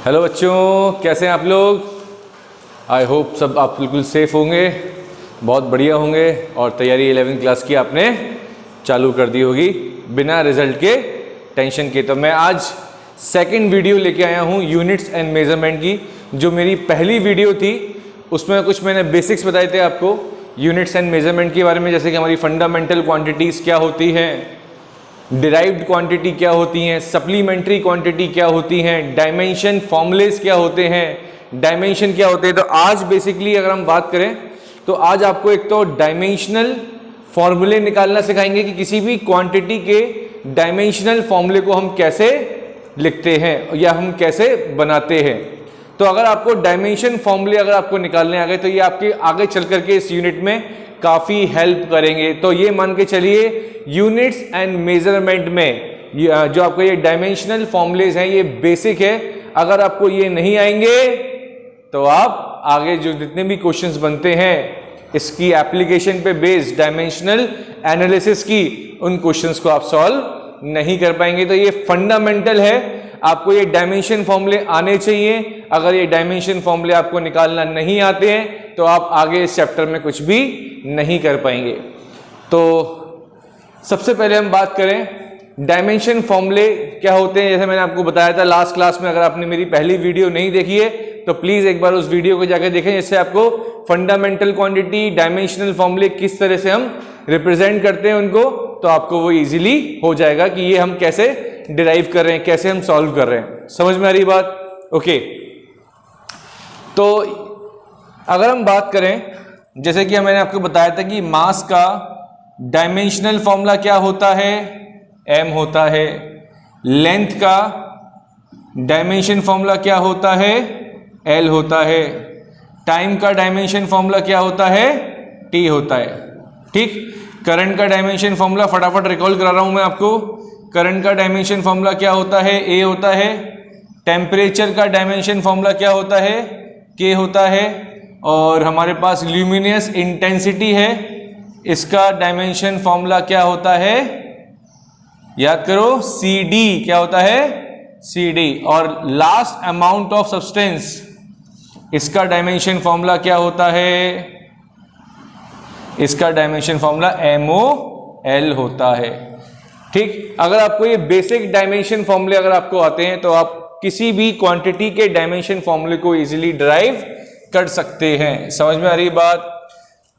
Hello बच्चों, कैसे हैं आप लोग। आई होप सब आप बिल्कुल सेफ होंगे, बहुत बढ़िया होंगे और तैयारी 11वीं क्लास की आपने चालू कर दी होगी बिना रिजल्ट के टेंशन के। तो मैं आज सेकंड वीडियो लेके आया हूँ यूनिट्स एंड मेजरमेंट की। जो मेरी पहली वीडियो थी उसमें कुछ मैंने बेसिक्स बताए थे आपको यूनिट्स एंड मेजरमेंट के बारे में, जैसे कि हमारी फंडामेंटल क्वांटिटीज़ क्या होती हैं, डिराइव्ड क्वांटिटी क्या होती हैं, सप्लीमेंट्री क्वांटिटी क्या होती हैं, डायमेंशन फॉर्मूलेस क्या होते हैं, डायमेंशन क्या होते हैं। तो आज बेसिकली अगर हम बात करें तो आज आपको एक तो डायमेंशनल फॉर्मूले निकालना सिखाएंगे कि किसी भी क्वांटिटी के डायमेंशनल फॉर्मूले को हम कैसे लिखते हैं या हम कैसे बनाते हैं। तो अगर आपको डायमेंशन फॉर्मूले अगर आपको निकालने आ गए तो ये आपके आगे चल करके इस यूनिट में काफ़ी हेल्प करेंगे। तो ये मान के चलिए यूनिट्स एंड मेजरमेंट में जो आपको ये डायमेंशनल फॉर्मूलेज हैं ये बेसिक है। अगर आपको ये नहीं आएंगे तो आप आगे जो जितने भी क्वेश्चंस बनते हैं इसकी एप्लीकेशन पे बेस्ड डायमेंशनल एनालिसिस की, उन क्वेश्चंस को आप सॉल्व नहीं कर पाएंगे। तो ये फंडामेंटल है, आपको ये डायमेंशन फॉर्मूले आने चाहिए। अगर ये डायमेंशन फॉर्मूले आपको निकालना नहीं आते हैं तो आप आगे इस चैप्टर में कुछ भी नहीं कर पाएंगे। तो सबसे पहले हम बात करें डायमेंशन फॉर्मूले क्या होते हैं। जैसे मैंने आपको बताया था लास्ट क्लास में, अगर आपने मेरी पहली वीडियो नहीं देखी है तो प्लीज एक बार उस वीडियो को जाकर देखें, जिससे आपको फंडामेंटल क्वांटिटी डायमेंशनल फॉर्मूले किस तरह से हम रिप्रेजेंट करते हैं उनको, तो आपको वो इजीली हो जाएगा कि ये हम कैसे डिराइव कर रहे हैं, कैसे हम सॉल्व कर रहे हैं। समझ में आ रही बात? ओके। तो अगर हम बात करें, जैसे कि मैंने आपको बताया था कि मास का डायमेंशनल फॉर्मूला क्या होता है, m होता है। लेंथ का डायमेंशन फॉर्मूला क्या होता है, l होता है। टाइम का डायमेंशन फॉर्मूला क्या होता है, t होता है। ठीक। करंट का डायमेंशन फॉर्मूला फटाफट रिकॉल करा रहा हूं मैं आपको। करंट का डायमेंशन फॉर्मूला क्या होता है, a होता है। टेम्परेचर का डायमेंशन फॉर्मूला क्या होता है, k होता है। और हमारे पास ल्यूमिनियस इंटेंसिटी है, इसका डायमेंशन फॉर्मूला क्या होता है, याद करो, CD क्या होता है, CD। और लास्ट अमाउंट ऑफ सब्सटेंस, इसका डायमेंशन फॉर्मूला क्या होता है, इसका डायमेंशन फॉर्मूला MOL होता है। ठीक। अगर आपको ये बेसिक डायमेंशन फॉर्मूले अगर आपको आते हैं तो आप किसी भी क्वांटिटी के डायमेंशन फॉर्मूले को इजीली डिराइव कर सकते हैं। समझ में आ रही बात?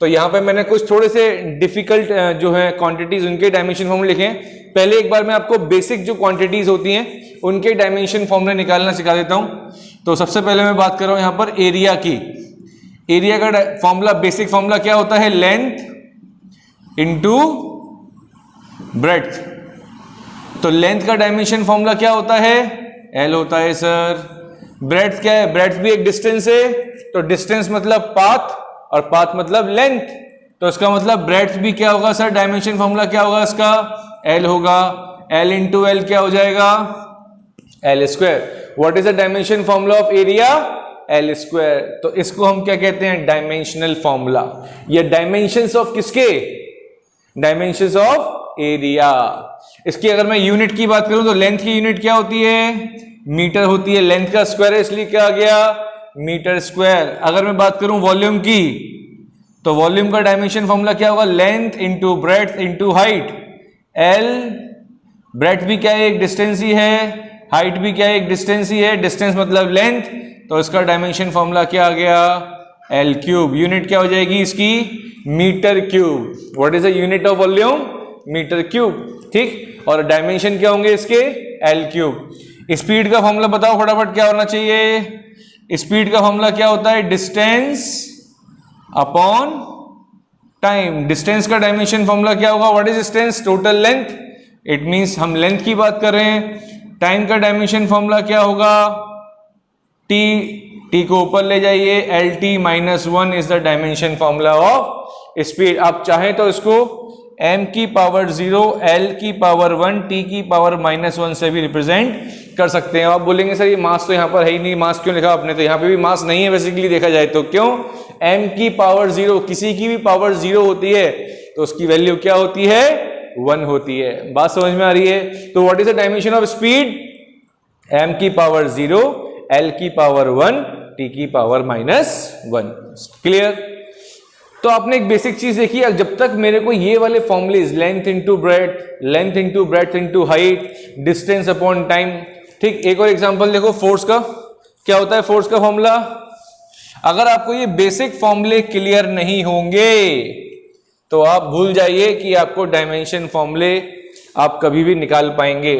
तो यहां पे मैंने कुछ थोड़े से डिफिकल्ट जो है क्वांटिटीज उनके डायमेंशन फॉर्मूले लिखे हैं। पहले एक बार मैं आपको बेसिक जो क्वांटिटीज होती हैं उनके डायमेंशन फॉर्मूले निकालना सिखा देता हूं। तो सबसे पहले मैं बात कर रहा हूं यहां पर एरिया की। एरिया का फॉर्मूला, बेसिक फॉर्मूला क्या होता है, लेंथ इंटू ब्रेड्थ। तो लेंथ का डायमेंशन फॉर्मूला क्या होता है, L होता है सर। ब्रेड्थ क्या है, ब्रेड्थ भी एक डिस्टेंस है, तो डिस्टेंस मतलब पाथ और पाथ मतलब लेंथ, तो इसका मतलब ब्रेड्थ भी क्या होगा सर, डायमेंशन फॉर्मूला क्या होगा इसका, L होगा। L इंटू एल क्या हो जाएगा, L square. What is the dimension formula of area, L square. तो इसको हम क्या कहते हैं, डायमेंशनल फॉर्मूला। या डायमेंशंस ऑफ किसके, डायमेंशंस ऑफ एरिया। इसकी अगर मैं यूनिट की बात करूं तो लेंथ की यूनिट क्या होती है, मीटर होती है। लेंथ का स्क्वायर है इसलिए क्या आ गया, मीटर स्क्वायर। अगर मैं बात करूं वॉल्यूम की तो वॉल्यूम का डायमेंशन फॉर्मूला क्या होगा, length into breadth into height. L, breadth भी क्या है, एक डिस्टेंस ही है, हाइट भी क्या है, एक डिस्टेंस ही है। डिस्टेंस मतलब लेंथ, तो इसका डायमेंशन फॉर्मूला क्या आ गया, L क्यूब। यूनिट क्या हो जाएगी इसकी, metre cube. What is the unit of volume, metre cube. ठीक। और डायमेंशन क्या होंगे इसके, L क्यूब। स्पीड का फॉर्मूला बताओ फटाफट, क्या होना चाहिए। स्पीड का फॉर्मूला क्या होता है, डिस्टेंस अपॉन टाइम। डिस्टेंस का डायमेंशन फॉर्मूला क्या होगा, what is distance, total length. It means हम लेंथ की बात कर रहे हैं। टाइम का डायमेंशन फॉर्मूला क्या होगा, टी को ऊपर ले जाइए, LT-1 is the dimension formula of speed. आप चाहें तो इसको m की पावर 0, L की पावर 1, T की पावर -1 से भी रिप्रेजेंट कर सकते हैं। आप बोलेंगे सर ये मास तो यहाँ पर है ही नहीं, मास क्यों लिखा आपने, तो यहाँ पे भी मास नहीं है बेसिकली देखा जाए तो। क्यों, m की पावर 0, किसी की भी पावर 0 होती है तो उसकी वैल्यू क्या होती है, 1 होती है। बात समझ में आ रही है? तो what is the dimension of speed, m की पावर 0, L की पावर 1 T की पावर -1। क्लियर? तो आपने एक बेसिक चीज देखी, जब तक मेरे को ये वाले formulas length into breadth into height, distance upon time, ठीक। एक और एग्जांपल देखो फोर्स का, क्या होता है फोर्स का फॉर्मूला। अगर आपको ये बेसिक फॉर्मूले क्लियर नहीं होंगे तो आप भूल जाइए कि आपको डायमेंशन फॉर्मूले आप कभी भी निकाल पाएंगे।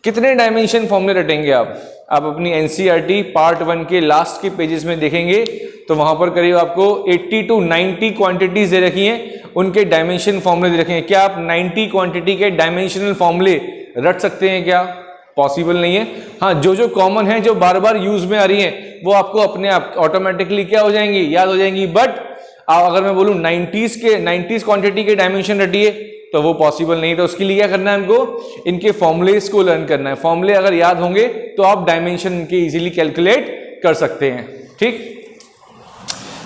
कितने डायमेंशन फॉर्मूले रटेंगे आप अपनी एनसीईआरटी पार्ट 1 के लास्ट के पेजेस में देखेंगे तो वहां पर करीब आपको 80 to 90 क्वांटिटीज दे रखी हैं, उनके डायमेंशन फॉर्मूले दे रखे हैं। क्या आप 90 क्वांटिटी के डायमेंशनल फॉर्मूले रट सकते हैं? क्या पॉसिबल नहीं है। हाँ, जो कॉमन है, जो बार बार यूज में आ रही हैं, वो आपको अपने आप ऑटोमेटिकली क्या हो जाएंगी, याद हो जाएंगी। बट अगर मैं बोलूं 90s क्वांटिटी के डायमेंशन रटिए तो वो पॉसिबल नहीं। तो उसके लिए क्या करना है हमको, इनके फॉर्मुलेस को लर्न करना है। फॉर्मुले अगर याद होंगे तो आप डायमेंशन इनके इजीली कैलकुलेट कर सकते हैं, ठीक।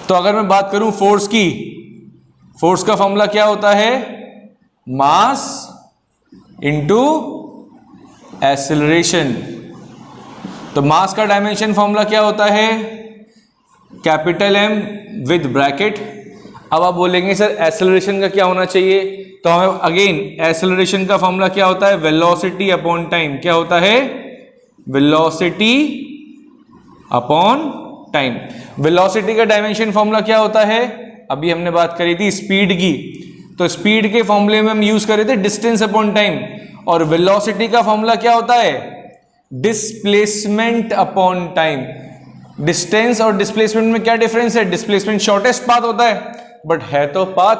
तो अगर मैं बात करूं फोर्स की, फोर्स का फॉर्मूला क्या होता है, मास इंटू एक्सेलरेशन। तो मास का डायमेंशन फॉर्मूला क्या होता है, कैपिटल M विद ब्रैकेट। अब आप बोलेंगे सर एक्सेलरेशन का क्या होना चाहिए, तो हमें अगेन एक्सेलरेशन का फॉर्मूला क्या होता है, वेलोसिटी अपॉन टाइम। क्या होता है, वेलोसिटी अपॉन टाइम। वेलोसिटी का डायमेंशन फॉर्मूला क्या होता है, अभी हमने बात करी थी स्पीड की, तो स्पीड के फॉर्मूले में हम यूज कर रहे थे डिस्टेंस अपॉन टाइम। और वेलोसिटी का फॉर्मूला क्या होता है, डिस्प्लेसमेंट अपॉन टाइम। डिस्टेंस और डिस्प्लेसमेंट में क्या डिफरेंस है, डिस्प्लेसमेंट शॉर्टेस्ट पाथ होता है, बट है तो पाथ,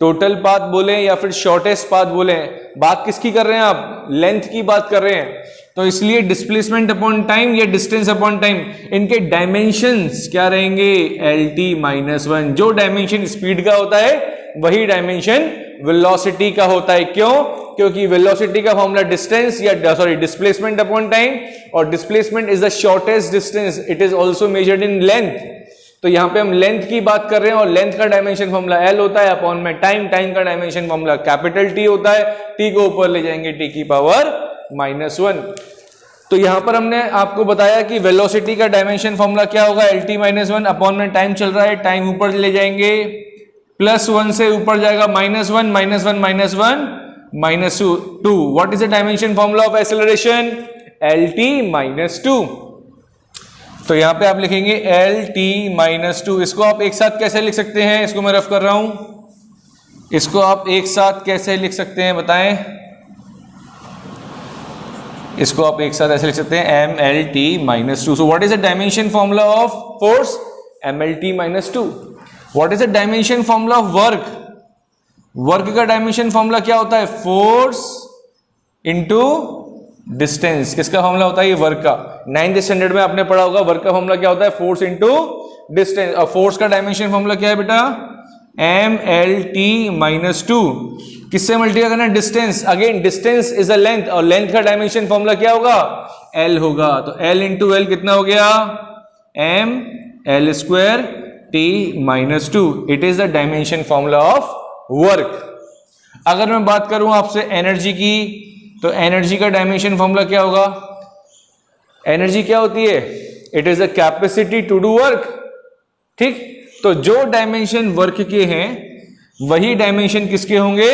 टोटल पाथ बोले या फिर शॉर्टेस्ट पाथ बोले, बात किसकी कर रहे हैं आप, लेंथ की बात कर रहे हैं। तो इसलिए डिस्प्लेसमेंट अपॉन टाइम या डिस्टेंस अपॉन टाइम, इनके डायमेंशंस क्या रहेंगे, LT-1। जो डायमेंशन स्पीड का होता है वही डायमेंशन वेलोसिटी का होता है। क्यों, क्योंकि वेलोसिटी का फॉर्मूला डिस्टेंस या सॉरी डिस्प्लेसमेंट अपॉन टाइम, और displacement is the shortest distance, it is also measured in length. तो यहां पे हम लेंथ की बात कर रहे हैं और लेंथ का डायमेंशन फॉर्मूला L होता है अपॉन में टाइम का डायमेंशन फॉर्मूला कैपिटल T होता है। T को ऊपर ले जाएंगे T की पावर -1। तो यहां पर हमने आपको बताया कि वेलोसिटी का डायमेंशन फॉर्मूला क्या होगा, LT-1 अपॉन में टाइम चल रहा है, टाइम ऊपर ले जाएंगे, +1 से ऊपर जाएगा -1 -2। What is the dimension formula of acceleration, LT-2। तो यहां पे आप लिखेंगे LT-2। इसको आप एक साथ कैसे लिख सकते हैं, इसको मैं रफ कर रहा हूं, इसको आप एक साथ कैसे लिख सकते हैं बताएं। इसको आप एक साथ ऐसे लिख सकते हैं MLT-2। So what is the dimension formula of force, MLT-2। What is the dimension formula of work, work का डायमेंशन फॉर्मूला क्या होता है, फोर्स इंटू डिस्टेंस। किसका फॉर्मूला होता है, ये वर्क का। 9th स्टैंडर्ड में आपने पढ़ा होगा, वर्क का फॉर्मूला क्या होता है, फोर्स इंटू डिस्टेंस। और फोर्स का डायमेंशन फॉर्मूला क्या है बेटा, MLT-2। किससे मल्टीप्लाई करना है, distance. Again distance is a length, और लेंथ का डायमेंशन फॉर्मूला क्या होगा, L होगा। तो L इंटू L कितना हो गया, ML² T-2। It is the dimension formula of work. अगर मैं बात करूं आपसे एनर्जी की, तो एनर्जी का डायमेंशन फॉर्मूला क्या होगा, एनर्जी क्या होती है, it is the capacity to do work, ठीक। तो जो डायमेंशन वर्क के हैं वही डायमेंशन किसके होंगे,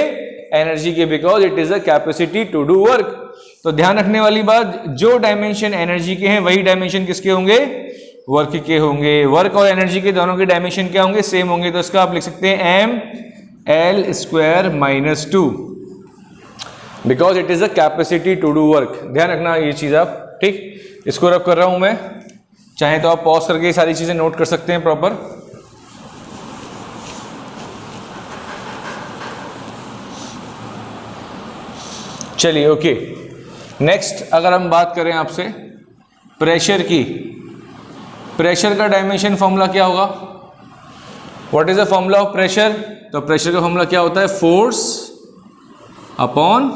एनर्जी के, because it is the capacity to do work. तो ध्यान रखने वाली बात, जो डायमेंशन एनर्जी के हैं वही डायमेंशन किसके होंगे, वर्क के होंगे। वर्क और एनर्जी के दोनों के डायमेंशन क्या होंगे, सेम होंगे। तो इसका आप लिख सकते हैं ML²-2, because it is the capacity to do work. ध्यान रखना ये चीज आप, ठीक। इसको रब कर रहा हूं मैं, चाहे तो आप पॉज करके सारी चीजें नोट कर सकते हैं प्रॉपर। चलिए ओके, नेक्स्ट अगर हम बात करें आपसे प्रेशर की, प्रेशर का डायमेंशन फॉर्मूला क्या होगा, what is the formula of pressure. तो प्रेशर का फॉर्मूला क्या होता है, फोर्स अपॉन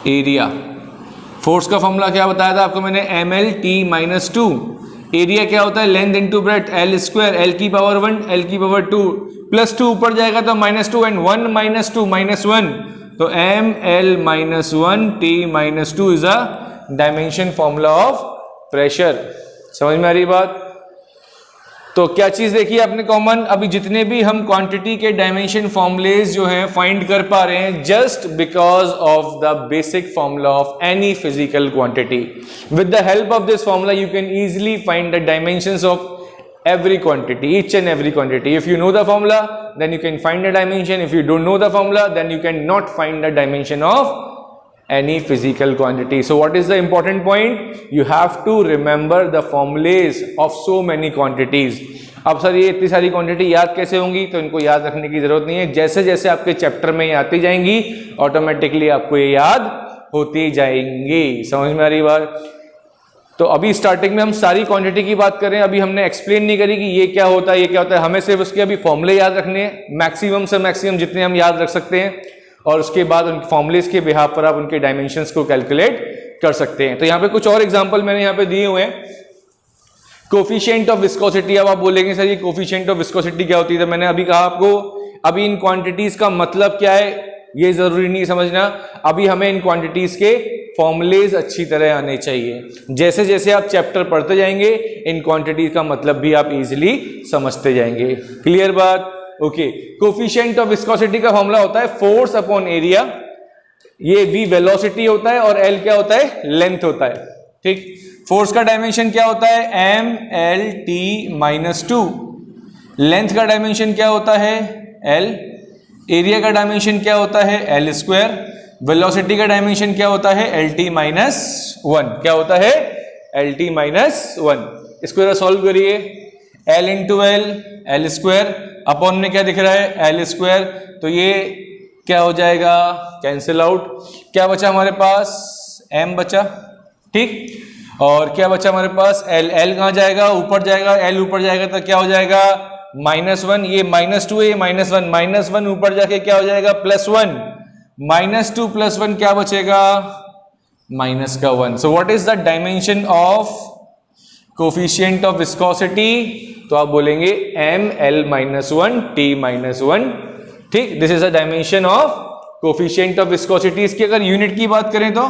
एरिया। फोर्स का फॉर्मूला क्या बताया था आपको मैंने, MLT-2। एरिया क्या होता है, length into breadth, L², L की पावर 1 L की पावर 2, +2 ऊपर जाएगा तो -2 एंड 1 -2 -1। तो ML-1 T-2 is a dimension formula of pressure. समझ में आ रही बात? तो क्या चीज देखी आपने कॉमन? अभी जितने भी हम क्वांटिटी के डायमेंशन फॉर्मुलेज जो हैं फाइंड कर पा रहे हैं just because of the basic formula of any physical quantity. With the help of this formula you can easily find the dimensions of every quantity, each and every quantity. If you know the formula, then you can find the dimension. If you don't know the formula, then you cannot find the dimension of any physical quantity. So what is the important point? You have to remember the formulas of so many quantities. अब sir ये इतनी सारी quantity याद कैसे होंगी? तो इनको याद रखने की जरूरत नहीं है, जैसे जैसे आपके चैप्टर में आती जाएंगी ऑटोमेटिकली आपको ये याद होती जाएंगी। समझ में आ रही बात? तो अभी स्टार्टिंग में हम सारी क्वांटिटी की बात करें, अभी हमने एक्सप्लेन नहीं करी कि ये क्या होता है, ये क्या होता है। हमें सिर्फ उसके अभी फॉर्मूले याद रखने हैं, मैक्सिमम से मैक्सिमम जितने हम याद रख सकते हैं, और उसके बाद उन फॉर्मुलेस के बिहाफ पर आप उनके डायमेंशंस को कैलकुलेट कर सकते हैं। तो यहाँ पे कुछ और एग्जांपल मैंने यहाँ पे दिए हुए हैं। Coefficient of viscosity. अब आप बोलेंगे सर ये कोफिशिएंट ऑफ विस्कोसिटी क्या होती है? तो मैंने अभी कहा आपको, अभी इन क्वांटिटीज का मतलब क्या है ये जरूरी नहीं समझना, अभी हमें इन क्वांटिटीज के फॉर्मुलेज अच्छी तरह आने चाहिए। जैसे जैसे आप चैप्टर पढ़ते जाएंगे इन क्वांटिटीज का मतलब भी आप इजीली समझते जाएंगे। क्लियर बात? ओके। कोफिशिएंट ऑफ विस्कोसिटी का फॉर्मूला होता है फोर्स अपॉन एरिया, ये v वेलोसिटी होता है और l क्या होता है? लेंथ होता है। ठीक। फोर्स का डायमेंशन क्या होता है? m(l(t)-2। लेंथ का डायमेंशन क्या होता है? l। एरिया का डायमेंशन क्या होता है? l²। वेलोसिटी का डायमेंशन क्या होता है? lt-1। क्या होता है? lt-1। इसको जरा सॉल्व करिए। l into L, l², upon में क्या दिख रहा है? l²। तो ये क्या हो जाएगा? Cancel out. क्या बचा हमारे पास? m बचा। ठीक। और क्या बचा हमारे पास? l। l कहाँ जाएगा? ऊपर जाएगा। l ऊपर जाएगा तो क्या हो जाएगा? -1। ये -2 है, ये -1, -1 ऊपर जाके क्या हो जाएगा? +1। -2 + 1 क्या बचेगा? -1। सो what is the dimension of coefficient of viscosity? तो आप बोलेंगे ml-1 t-1। ठीक। This is the dimension of coefficient of viscosity. इसकी अगर यूनिट की बात करें तो,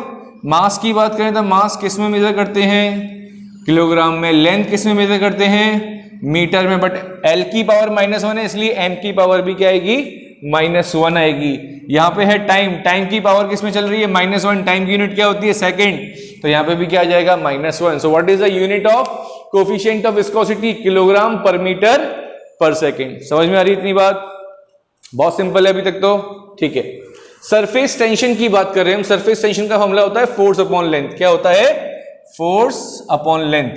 मास की बात करें तो मास किस में मेजर करते हैं? किलोग्राम में। लेंथ किस में मेजर करते हैं? मीटर में। बट l की पावर -1 है इसलिए m की पावर भी क्या आएगी? -1 आएगी। यहाँ पे है टाइम, टाइम की पावर किस में चल रही है? -1। टाइम की यूनिट क्या होती है? सेकंड। तो यहाँ पे भी क्या आ जाएगा? -1। सो what is the unit of coefficient of viscosity? Kilogram पर मीटर पर सेकंड। समझ में आ रही इतनी बात? बहुत सिंपल है अभी तक तो। ठीक है। सरफेस टेंशन की बात कर रहे हैं हम। सरफेस टेंशन का फॉर्मूला होता है फोर्स अपॉन लेंथ। क्या होता है? Force upon length.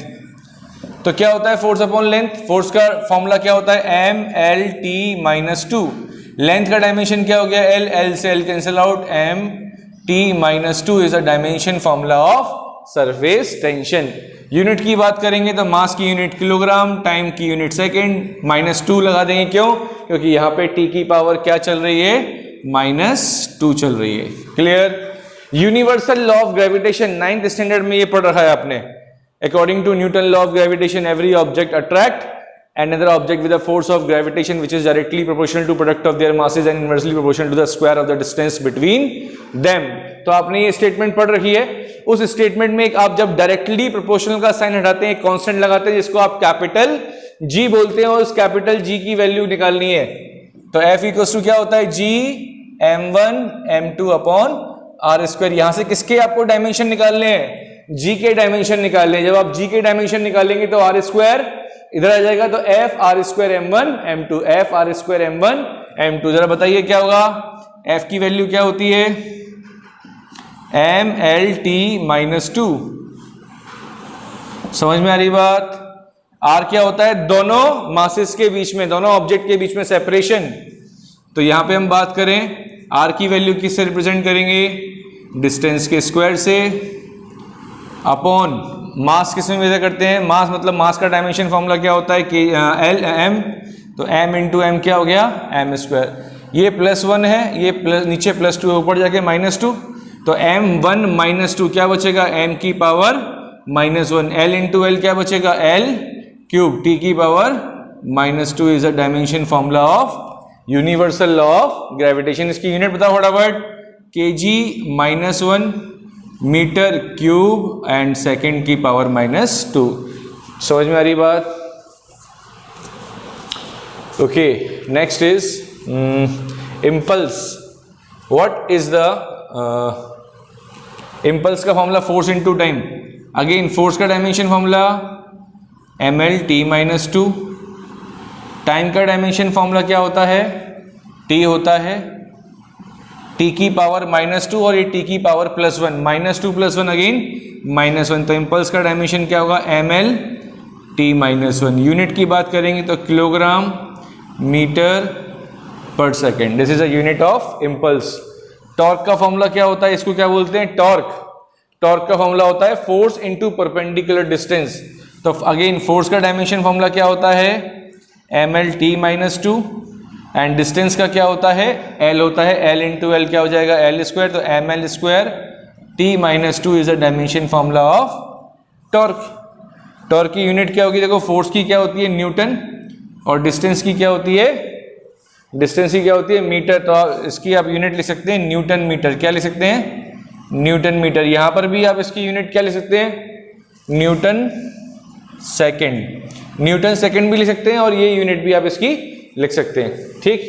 तो क्या होता है फोर्स अपॉन लेंथ? फोर्स का फॉर्मूला क्या होता है? ml(t)-2। लेंथ का डायमेंशन क्या हो गया? l। l से l cancel out. m(t)-2 is the dimension formula of surface tension. Unit की बात करेंगे तो मास की यूनिट किलोग्राम, टाइम की यूनिट सेकंड, -2 लगा देंगे। क्यों? क्योंकि यहाँ पे t की पावर क्या चल रही है? -2 चल रही है। Clear? Universal law of gravitation 9th standard में ये पढ़ रखा है आपने। According to Newton law of gravitation, every object attract another object with a force of gravitation which is directly proportional to product of their masses and inversely proportional to the square of the distance between them. तो आपने ये statement पढ़ रखी है। उस statement में आप जब डायरेक्टली प्रोपोर्शनल का साइन हटाते हैं, कांस्टेंट लगाते हैं जिसको आप कैपिटल G बोलते हैं, और उस कैपिटल G की वैल्यू निकालनी है। तो F इक्वल्स टू क्या होता है? G m1 m2 upon r²। यहां से किसके आपको डायमेंशन निकालने हैं? G के डायमेंशन निकालने हैं। जब आप G के डायमेंशन निकालेंगे तो r² इधर आ जाएगा, तो f r² m1 m2, f r² m1 m2। जरा बताइए क्या होगा? f की वैल्यू क्या होती है? ml(t)-2। समझ में आ रही बात? r क्या होता है? दोनों मासेस के बीच में, दोनों ऑब्जेक्ट के बीच में सेपरेशन। तो यहां पे हम बात करें r की वैल्यू किससे रिप्रेजेंट करेंगे? डिस्टेंस के स्क्वायर से, अपॉन मास किस में मेजर करते हैं? मास मतलब मास का डायमेंशन फॉर्मूला क्या होता है? कि l m। तो m इंटू एम क्या हो गया? m²। ये +1 है, ये नीचे +2 ऊपर जाके -2। तो m1 -2 क्या बचेगा? m की पावर -1। l इंटू एल क्या बचेगा? l³ t की power -2 is the dimension formula of universal law of gravitation. इसकी यूनिट बताओ फटाफट। kg -1 metre cube and second की पावर -2। समझ में आ रही बात? Okay, next is impulse. What is the impulse का formula? Force into time. Again force का डायमेंशन फॉर्मूला mL/t-2। टाइम का डायमेंशन फॉर्मूला क्या होता है? t होता है t की पावर -2 और ये t की पावर +1, -2 + 1 अगेन -1। तो इम्पल्स का डायमेंशन क्या होगा? mL/t-1। यूनिट की बात करेंगे तो किलोग्राम मीटर पर second. This is a unit of impulse. Torque का फॉर्मूला क्या होता है? इसको क्या बोलते हैं? टॉर्क। टॉर्क का फॉर्मूला होता है फोर्स इनटू परपेंडिकुलर डिस्टेंस। तो अगेन फोर्स का डायमेंशन फॉर्मूला क्या होता है? mL/t-2 एंड डिस्टेंस का क्या होता है? L होता है। L इंटू L क्या हो जाएगा? L²। तो mL²t-2 is a dimension formula of torque. Torque की यूनिट क्या होगी? देखो, फोर्स की क्या होती है? न्यूटन, और डिस्टेंस की क्या होती है? डिस्टेंस की क्या होती है? मीटर। तो इसकी आप यूनिट लिख सकते हैं न्यूटन मीटर। क्या लिख सकते हैं? Newton metre. यहां पर भी आप इसकी यूनिट क्या लिख सकते हैं? Newton second. न्यूटन सेकेंड भी लिख सकते हैं और ये यूनिट भी आप इसकी लिख सकते हैं। ठीक,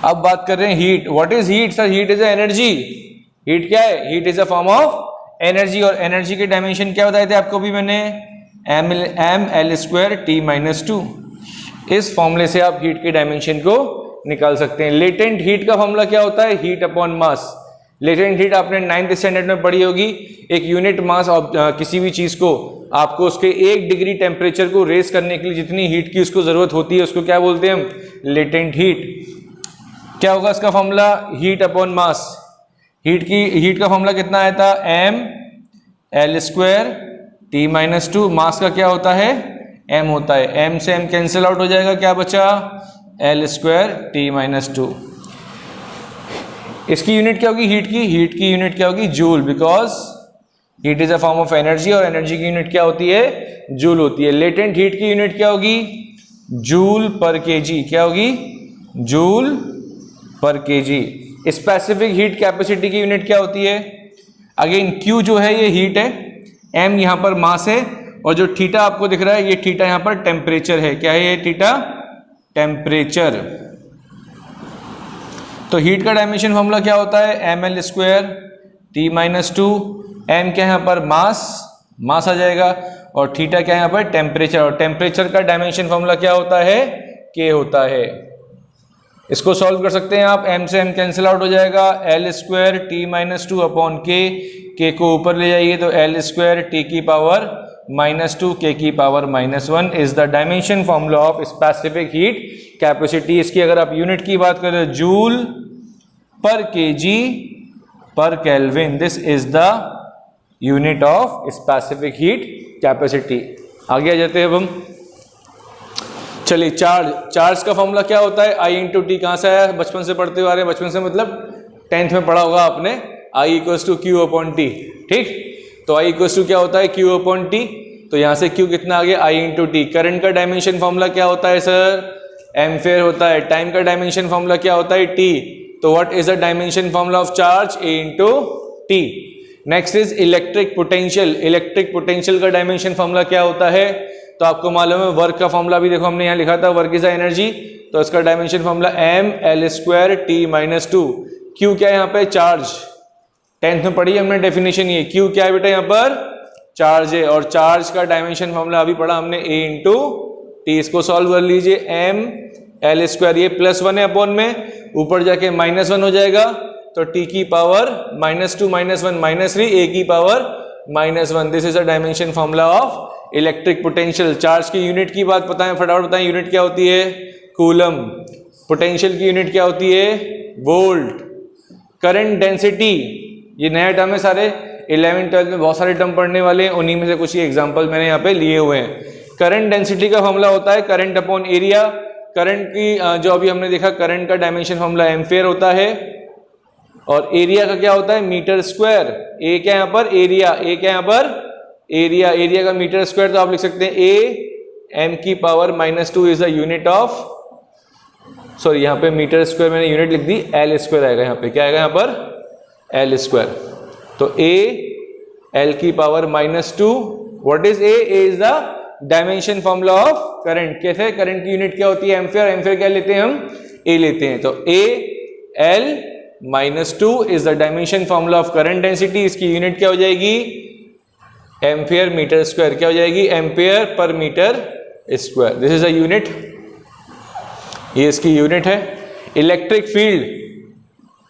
अब बात कर रहे हैं heat. What is heat? Sir, heat is energy. Heat क्या है? Heat is a form of energy. और एनर्जी के डायमेंशन क्या बताए थे आपको भी मैंने? mL²t-2। इस फॉर्मूले से आप हीट के डायमेंशन को निकाल सकते हैं। लेटेंट हीट का फॉर्मूला क्या होता है? हीट अपॉन मास। लेटेंट हीट आपने 9th स्टैंडर्ड में पढ़ी होगी। एक यूनिट मास किसी भी चीज को, आपको उसके 1 डिग्री टेम्परेचर को रेस करने के लिए जितनी हीट की उसको जरूरत होती है, उसको क्या बोलते हैं हम? Latent heat. क्या होगा इसका फॉर्मूला? हीट अपॉन मास। हीट का फॉर्मूला कितना आया था? mL²t-2। मास का क्या होता है? m होता है। m से m कैंसिल आउट हो जाएगा, क्या बचा? L²t-2। इसकी यूनिट क्या होगी? हीट की यूनिट क्या होगी? Joule, because heat is a form of energy और एनर्जी की यूनिट क्या होती है? जूल होती है। लेटेंट हीट की यूनिट क्या होगी? जूल पर केजी। क्या होगी? जूल पर केजी। स्पेसिफिक हीट कैपेसिटी की यूनिट क्या होती है? अगेन Q जो है ये हीट है, M यहां पर मास है, और जो थीटा आपको दिख रहा है ये थीटा यहां पर टेम्परेचर है। क्या है ये? Theta temperature. तो हीट का डायमेंशन फॉर्मूला क्या होता है? mL²t-2। m क्या है यहाँ पर? मास आ जाएगा, और थीटा क्या है यहाँ पर? टेम्परेचर। और टेम्परेचर का डायमेंशन फॉर्मूला क्या होता है? k होता है। इसको सॉल्व कर सकते हैं आप। m से m कैंसिल आउट हो जाएगा। L²t-2 अपॉन k को ऊपर ले जाइए तो L²t की पावर -2 k की power -1 is the dimension formula of specific heat capacity. इसकी अगर आप यूनिट की बात करें, जूल पर केजी पर kelvin. This is the unit of specific heat capacity. आगे आ जाते हैं अब हम। चलिए, चार्ज का फॉर्मूला क्या होता है? I into T. कहां से आया? बचपन से पढ़ते हुए आ रहे हैं। बचपन से मतलब 10th में पढ़ा होगा आपने, I = Q/T। ठीक, तो I = क्या होता है? Q/T। तो यहां से Q कितना आ गया? I into T. करंट का डायमेंशन फॉर्मूला क्या होता है सर? एम्पेयर होता है। टाइम का डायमेंशन फॉर्मूला क्या होता है? T। तो what is the dimension formula of charge? A into T. Next is electric potential. Electric potential का डायमेंशन फॉर्मूला क्या होता है? तो आपको मालूम है, वर्क का फॉर्मूला भी देखो हमने यहाँ लिखा था, वर्क इज एनर्जी। तो इसका डायमेंशन फॉर्मूला mL²t-2। Q क्या है यहाँ पे? चार्ज। 10th में पढ़ी हमने डेफिनेशन ये। Q क्या है बेटा? यहाँ पर चार्ज है, और चार्ज का डायमेंशन फॉर्मूला अभी पढ़ा हमने A इंटू टी। इसको सॉल्व कर लीजिए। mL², ये +1 है अपॉन में, ऊपर जाके -1 हो जाएगा, तो t की पावर -2 -1 -3, a की power -1। This is a dimension formula of electric potential. Charge की यूनिट की बात बताएं, फटाफट बताएं। यूनिट क्या होती है? कूलम। पोटेंशियल की यूनिट क्या होती है? वोल्ट। करंट डेंसिटी, ये नया टर्म है, सारे 11th 12th में बहुत सारे टर्म पढ़ने वाले हैं, उन्हीं में से कुछ ही एग्जांपल मैंने यहाँ पे लिए हुए हैं। करंट डेंसिटी का फॉर्मूला होता है करंट अपॉन एरिया। करंट की जो अभी हमने देखा, करंट का डायमेंशन फॉर्मूला एम्पेयर होता है, और एरिया का क्या होता है? Metre square. ए क्या यहाँ पर? एरिया। ए क्या यहाँ पर? एरिया। एरिया का मीटर स्क्वायर तो आप लिख सकते हैं ए m की power -2 is the unit of, sorry यहाँ पे मीटर स्क्वायर मैंने यूनिट लिख दी, L² आएगा यहाँ पे। क्या आएगा यहाँ पर? L²। तो A L की power -2, what is A? A is the dimension formula of current. कैसे? करंट की यूनिट क्या होती है? एम्पियर। एम्पियर क्या लेते हैं हम? A लेते हैं। तो A L -2 is the dimension formula of current density. इसकी यूनिट क्या हो जाएगी? Ampere metre square. क्या हो जाएगी? Ampere per metre square. This is a unit, ये इसकी यूनिट है। इलेक्ट्रिक फील्ड,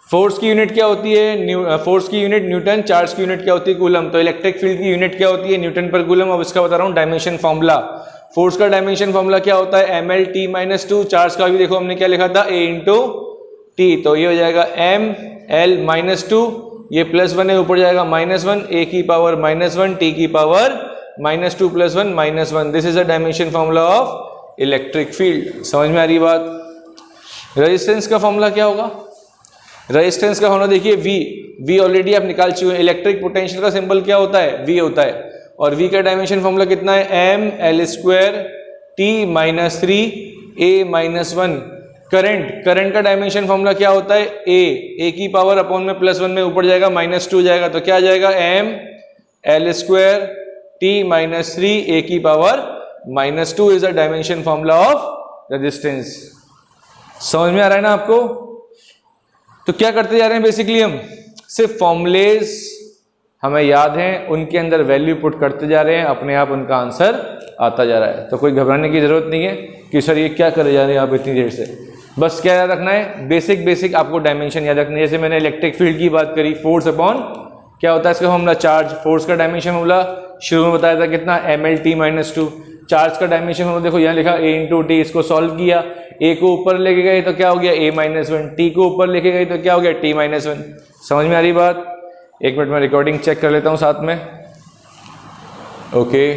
फोर्स की यूनिट क्या होती है? फोर्स की यूनिट न्यूटन, चार्ज की यूनिट क्या होती है? कूलम। तो इलेक्ट्रिक फील्ड की यूनिट क्या होती है? न्यूटन पर कूलम। अब इसका बता रहा हूँ डायमेंशन फॉर्मूला। फोर्स का डायमेंशन फॉर्मूला क्या होता है? ml t -2। चार्ज का भी देखो हमने क्या लिखा था? a × t। तो ये हो जाएगा m l -2, ये +1 है, ऊपर जाएगा -1, a की पावर -1, t की power -2 + 1 -1। This is a dimension formula of electric field. समझ में आ रही बात? रेजिस्टेंस का फॉर्मूला क्या होगा? रेजिस्टेंस का फॉर्मूला देखिए V ऑलरेडी आप निकाल चुके हैं। इलेक्ट्रिक पोटेंशियल का सिंबल क्या होता है? V होता है। और V का डायमेंशन फॉर्मूला कितना है? ml² t -3 a -1। करंट का डायमेंशन फॉर्मूला क्या होता है? A की पावर अपॉन में +1 में ऊपर जाएगा -2 जाएगा, तो क्या आ जाएगा? ml² t -3 a की power -2 is the dimension formula of resistance. समझ में आ रहा है ना आपको? तो क्या करते जा रहे हैं बेसिकली? हम सिर्फ फॉर्मूलेज हमें याद हैं, उनके अंदर वैल्यू पुट करते जा रहे हैं, अपने आप उनका आंसर आता जा रहा है। तो कोई घबराने की जरूरत नहीं है कि सर ये क्या करे जा रहे हैं आप इतनी देर से। बस क्या याद रखना है? बेसिक आपको डायमेंशन याद रखना है। जैसे मैंने इलेक्ट्रिक फील्ड की बात करी, फोर्स अपॉन क्या होता है इसका फॉर्मूला? चार्ज। फोर्स का डायमेंशन फॉर्मूला शुरू में बताया था कितना? ml t -2। चार्ज का डायमेंशन फॉर्मूला देखो यहाँ लिखा a × t। इसको सॉल्व किया, a को ऊपर लेके गए तो क्या हो गया? a -1। t को ऊपर लेके गए तो क्या हो गया? t -1। समझ में आ रही बात? एक मिनट में रिकॉर्डिंग चेक कर लेता हूं साथ में। ओके,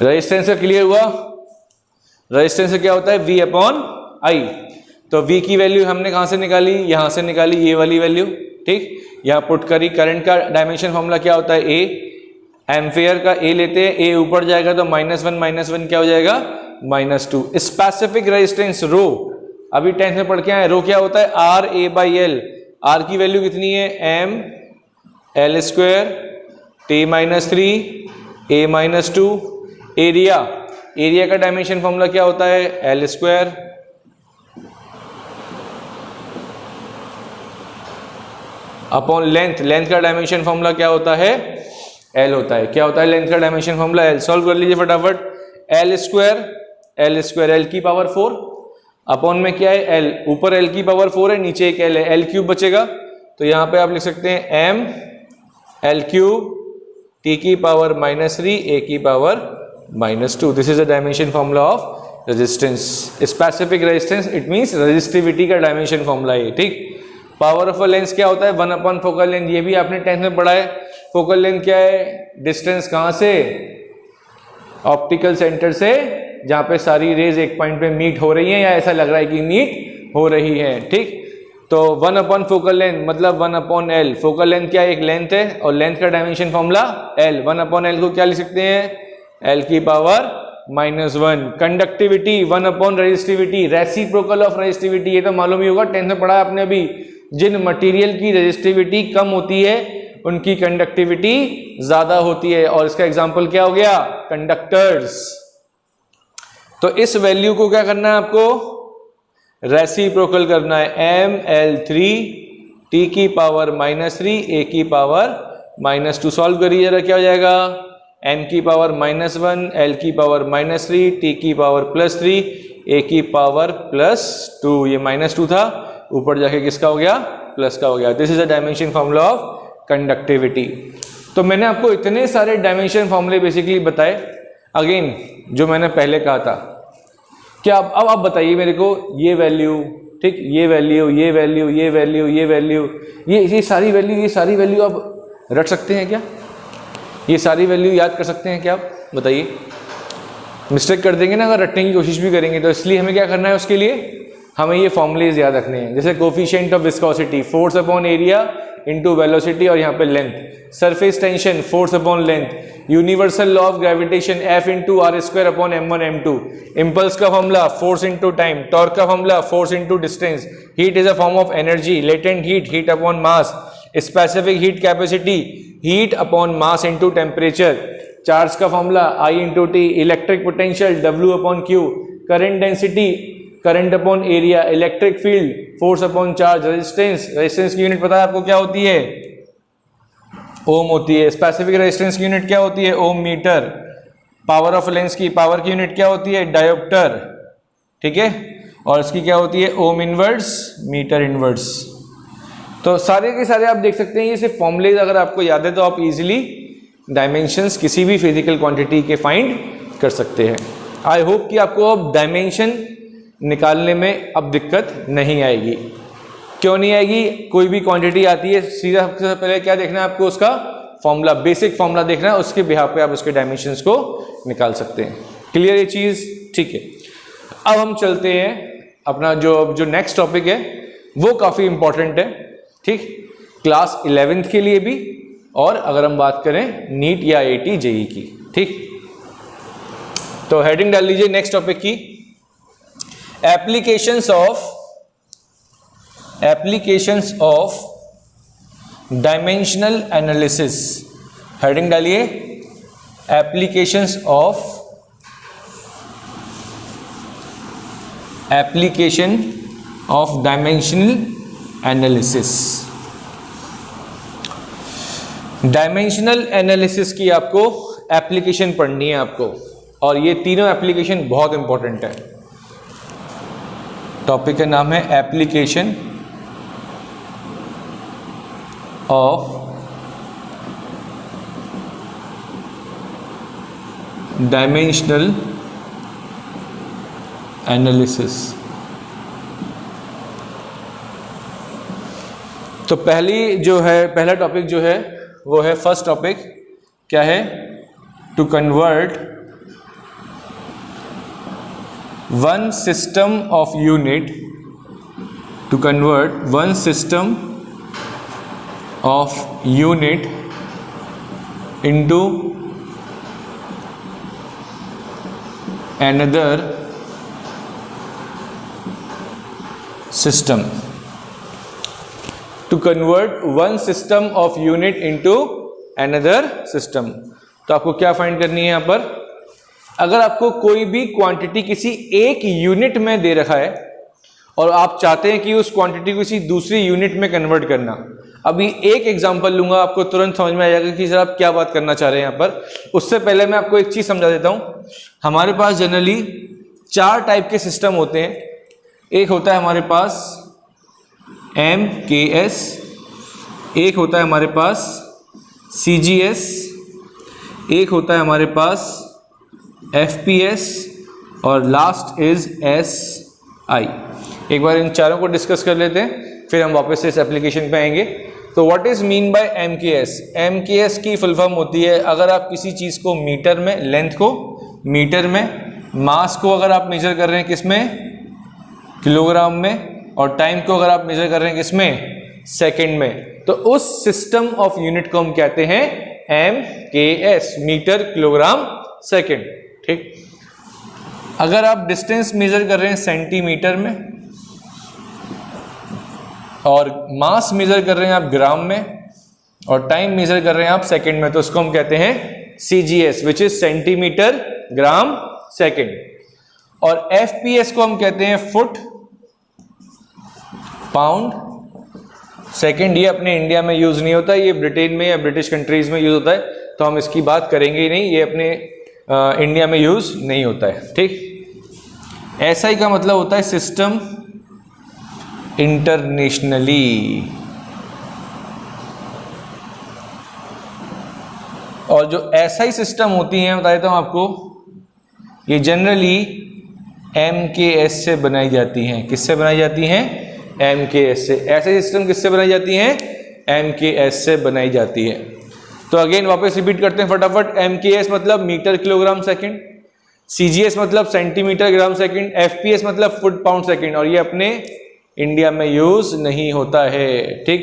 रेजिस्टेंस का क्लियर हुआ? रेजिस्टेंस से क्या होता है? V/I। तो V की वैल्यू हमने कहां से निकाली? यहां से निकाली, ये वाली वैल्यू। ठीक, यहां पुट करी। करंट का डायमेंशन फॉर्मूला क्या होता है? A। एम्पियर का A लेते हैं, A ऊपर जाएगा तो -1 क्या हो जाएगा? -2। स्पेसिफिक रेजिस्टेंस रो, अभी 10th में पढ़ के आए। रो क्या होता है? RA/L। R की वैल्यू कितनी है? ml² t -3 a -2। एरिया का डायमेंशन फॉर्मूला क्या होता है? L² अपॉन लेंथ का डायमेंशन फॉर्मूला क्या होता है? L होता है। क्या होता है लेंथ का डायमेंशन फॉर्मूला? L। सॉल्व कर लीजिए फटाफट। L² L की पावर 4 अपॉन में क्या है? L। ऊपर L की पावर 4 है, नीचे एक L है, L³ बचेगा। तो यहां पे आप लिख सकते हैं ml³ t की पावर -3 a की power -2। This is the dimension formula of resistance. Specific resistance it means resistivity का डायमेंशन फॉर्मूला है। ठीक, पावर ऑफ अ लेंस क्या होता है? 1 फोकल लेंथ। ये भी आपने 10th में पढ़ा है। फोकल लेंथ क्या है? डिस्टेंस कहां से? ऑप्टिकल सेंटर से, जहां पे सारी रेज एक पॉइंट पे मीट हो रही हैं या ऐसा लग रहा है कि मीट हो रही है। ठीक, तो 1 फोकल लेंथ मतलब 1/L। फोकल लेंथ क्या है? एक लेंथ है, और लेंथ का डायमेंशन फॉर्मूला L। 1/L को क्या लिख सकते हैं? L की power -1। Conductivity 1 resistivity, reciprocal of resistivity. ये तो मालूम ही होगा, 10th में पढ़ा आपने अभी। जिन मटेरियल की रेजिस्टिविटी कम होती है उनकी कंडक्टिविटी ज्यादा होती है, और इसका एग्जांपल क्या हो गया? कंडक्टर्स। तो इस वैल्यू को क्या करना है आपको? रेसिप्रोकल करना है। ml3 t की पावर -3 a की पावर -2। सॉल्व करिए जरा, क्या हो जाएगा? m की पावर -1 l की पावर -3 t की पावर +3 a की पावर +2। ये -2 था, ऊपर जाके किसका हो गया? प्लस का हो गया। This is the dimension formula of conductivity. तो मैंने आपको इतने सारे डायमेंशन फॉर्मूले बेसिकली बताए, अगेन जो मैंने पहले कहा था। क्या अब आप बताइए मेरे को, ये वैल्यू, ठीक, ये वैल्यू, ये वैल्यू, ये वैल्यू, ये वैल्यू, ये सारी वैल्यू आप रट सकते हैं क्या? ये सारी वैल्यू याद कर सकते हैं क्या आप? बताइए। मिस्टेक कर देंगे ना अगर रटने की कोशिश भी करेंगे। तो इसलिए हमें क्या करना है? उसके लिए हमें ये फॉर्मूलेज याद रखने हैं। जैसे coefficient of viscosity, force upon area into velocity और यहाँ पे length, surface tension force upon length, universal law of gravitation F into r square upon m1 m2, impulse का formula force into time, torque का formula force into distance, heat is a form of energy, latent heat heat upon mass, specific heat capacity heat upon mass into temperature, charge का formula I into t, electric potential W upon Q, current density current upon area, electric field force upon charge, resistance resistance की unit पता है आपको क्या होती है, ओम होती है, स्पेसिफिक रेजिस्टेंस की यूनिट क्या होती है, ओम मीटर, पावर ऑफ लेंस की पावर की यूनिट क्या होती है, डायोप्टर, ठीक है, और इसकी क्या होती है, ओम इनवर्स मीटर इनवर्स। तो सारे के सारे आप देख सकते हैं ये सिर्फ फॉर्मूलेज अगर आपको याद है तो आप इजीली डायमेंशंस किसी भी फिजिकल क्वांटिटी के फाइंड कर सकते हैं। आई होप कि आपको अब डायमेंशन निकालने में अब दिक्कत नहीं आएगी। क्यों नहीं आएगी, कोई भी क्वांटिटी आती है सीधा सबसे पहले क्या देखना है आपको, उसका फॉर्मूला, बेसिक फॉर्मूला देखना है, उसके बिहाफ पे आप उसके डायमेंशंस को निकाल सकते हैं। क्लियर ये चीज, ठीक है। अब हम चलते हैं अपना जो नेक्स्ट टॉपिक है वो काफी इंपॉर्टेंट है, ठीक, क्लास 11th के लिए भी, और अगर हम बात करें नीट या IIT JEE की, ठीक। तो हेडिंग डाल लीजिए नेक्स्ट टॉपिक की, applications of dimensional analysis. Heading डालिए application of dimensional analysis. Dimensional analysis की आपको एप्लीकेशन पढ़नी है आपको, और ये तीनों एप्लीकेशन बहुत इंपॉर्टेंट है। टॉपिक का नाम है एप्लीकेशन ऑफ डायमेंशनल एनालिसिस। तो पहला टॉपिक जो है वो है, फर्स्ट टॉपिक क्या है, to convert one system of unit, to convert one system of unit into another system, to convert one system of unit into another system। तो आपको क्या फाइंड करनी है यहाँ पर, अगर आपको कोई भी क्वांटिटी किसी एक यूनिट में दे रखा है और आप चाहते हैं कि उस क्वांटिटी को किसी दूसरी यूनिट में कन्वर्ट करना। अभी एक एग्जांपल लूंगा, आपको तुरंत समझ में आ जाएगा कि सर आप क्या बात करना चाह रहे हैं यहाँ पर। उससे पहले मैं आपको एक चीज समझा देता हूँ। हमारे पास जनरली 4 टाइप के सिस्टम होते हैं। एक होता है हमारे पास MKS, एक होता है हमारे पास CGS, एक होता है हमारे पास FPS और लास्ट इज SI। एक बार इन चारों को डिस्कस कर लेते हैं, फिर हम वापस से इस एप्लीकेशन पे आएंगे। तो what is mean by MKS? MKS की फुल फॉर्म होती है, अगर आप किसी चीज को मीटर में, लेंथ को मीटर में, मास को अगर आप मेजर कर रहे हैं किसमें, किलोग्राम में, और टाइम को अगर आप मेजर कर रहे हैं किसमें, सेकंड में, तो उस सिस्टम ऑफ यूनिट को हम कहते हैं MKS, मीटर किलोग्राम सेकंड। ठीक, अगर आप डिस्टेंस मेजर कर रहे हैं सेंटीमीटर में और मास मेजर कर रहे हैं आप ग्राम में और टाइम मेजर कर रहे हैं आप सेकंड में, तो उसको हम कहते हैं CGS, which is centimetre gram second. और FPS को हम कहते हैं फुट पाउंड सेकंड। ये अपने इंडिया में यूज नहीं होता, ये ब्रिटेन में या ब्रिटिश कंट्रीज में यूज होता है, तो हम इसकी बात करेंगे ही नहीं, ये अपने इंडिया में यूज नहीं होता है। ठीक, SI का मतलब होता है सिस्टम इंटरनेशनली, और जो SI सिस्टम होती हैं बता देता हूं आपको, ये जनरली MKS से बनाई जाती हैं। किससे बनाई जाती हैं? MKS से। SI सिस्टम किससे बनाई जाती हैं? MKS से बनाई जाती है। तो अगेन वापस रिपीट करते हैं फटाफट। MKS मतलब मीटर किलोग्राम सेकंड, CGS मतलब सेंटीमीटर ग्राम सेकंड, FPS मतलब फुट पाउंड सेकंड, और ये अपने इंडिया में यूज नहीं होता है। ठीक,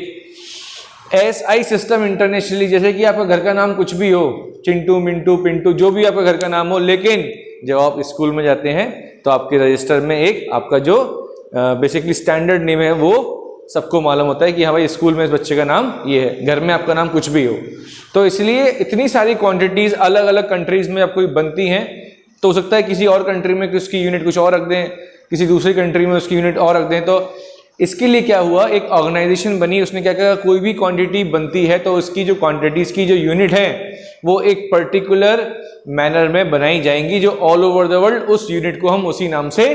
SI सिस्टम इंटरनेशनली, जैसे कि आपका घर का नाम कुछ भी हो, चिंटू, मिंटू, पिंटू, जो भी आपका घर का नाम हो, लेकिन जब आप स्कूल में जाते हैं तो आपके रजिस्टर में एक आपका जो बेसिकली स्टैंडर्ड नेम है वो सबको मालूम होता है कि हाँ भाई स्कूल में इस बच्चे का नाम ये है, घर में आपका नाम कुछ भी हो। तो इसलिए इतनी सारी क्वांटिटीज अलग अलग कंट्रीज में आपको बनती हैं, तो हो सकता है किसी और कंट्री में उसकी यूनिट कुछ और रख दें, किसी दूसरी कंट्री में उसकी यूनिट और रख दें। तो इसके लिए क्या हुआ, एक ऑर्गेनाइजेशन बनी, उसने क्या कहा, कोई भी क्वांटिटी बनती है तो उसकी जो क्वांटिटीज की जो यूनिट है वो एक पर्टिकुलर मैनर में बनाई जाएंगी, जो ऑल ओवर द वर्ल्ड उस यूनिट को हम उसी नाम से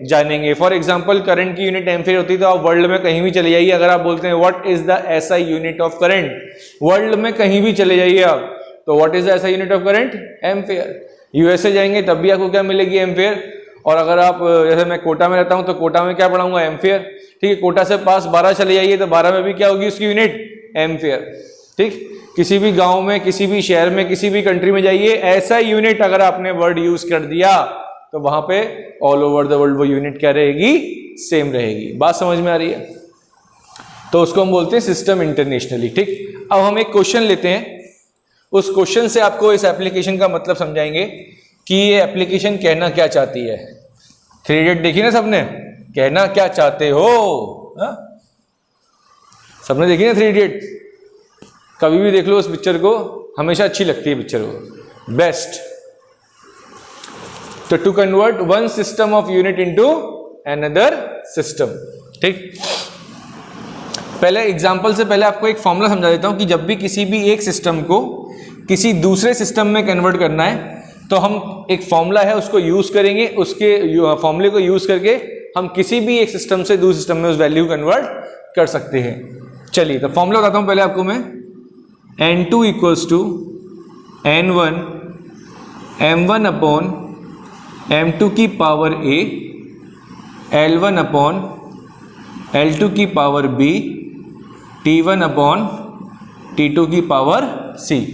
जानेंगे। फॉर एग्जांपल करंट की यूनिट एम्पियर होती है, तो आप वर्ल्ड में कहीं भी चले जाइए, अगर आप बोलते हैं what is the SI unit of current, world में कहीं भी चले जाइए आप, तो what is the SI unit of current, ampere. USA जाएंगे तब भी आपको क्या मिलेगी, एम्पियर। और अगर आप, जैसे मैं कोटा में रहता हूं तो कोटा में क्या पढ़ाऊंगा, एम्पियर। ठीक है, कोटा से पास 12 चले जाइए तो 12 में भी क्या होगी उसकी यूनिट, एम्पियर। ठीक, किसी भी गांव में, किसी भी शहर में, किसी भी कंट्री में जाइए, ऐसा यूनिट अगर आपने वर्ड यूज कर दिया तो वहां पे ऑल ओवर द वर्ल्ड वो यूनिट क्या रहेगी, सेम रहेगी। बात समझ में आ रही है? तो उसको हम बोलते हैं सिस्टम इंटरनेशनली। ठीक, अब हम एक क्वेश्चन लेते हैं, उस क्वेश्चन से आपको इस एप्लीकेशन का मतलब समझाएंगे कि ये एप्लीकेशन कहना क्या चाहती है। 3 इडियट देखी ना सबने, कहना क्या चाहते हो, हा? सबने देखी ना 3 इडियट, कभी भी देख लो उस पिक्चर को, हमेशा अच्छी लगती है पिक्चर को, बेस्ट। तो to convert one system of unit into another system. ठीक, पहले एग्जांपल से पहले आपको एक फॉर्मूला समझा देता हूं कि जब भी किसी भी एक सिस्टम को किसी दूसरे सिस्टम में कन्वर्ट करना है तो हम एक फॉर्मूला है उसको यूज करेंगे, उसके फॉर्मूले को यूज करके हम किसी भी एक सिस्टम से दूसरे सिस्टम में उस वैल्यू कंवर्ट कर सकते हैं। चलिए, तो फॉर्मूला बताता हूं पहले आपको मैं। N2 equals to N1 M1 upon M2 की power A, L1 upon L2 की power B, T1 upon T2 की पावर C।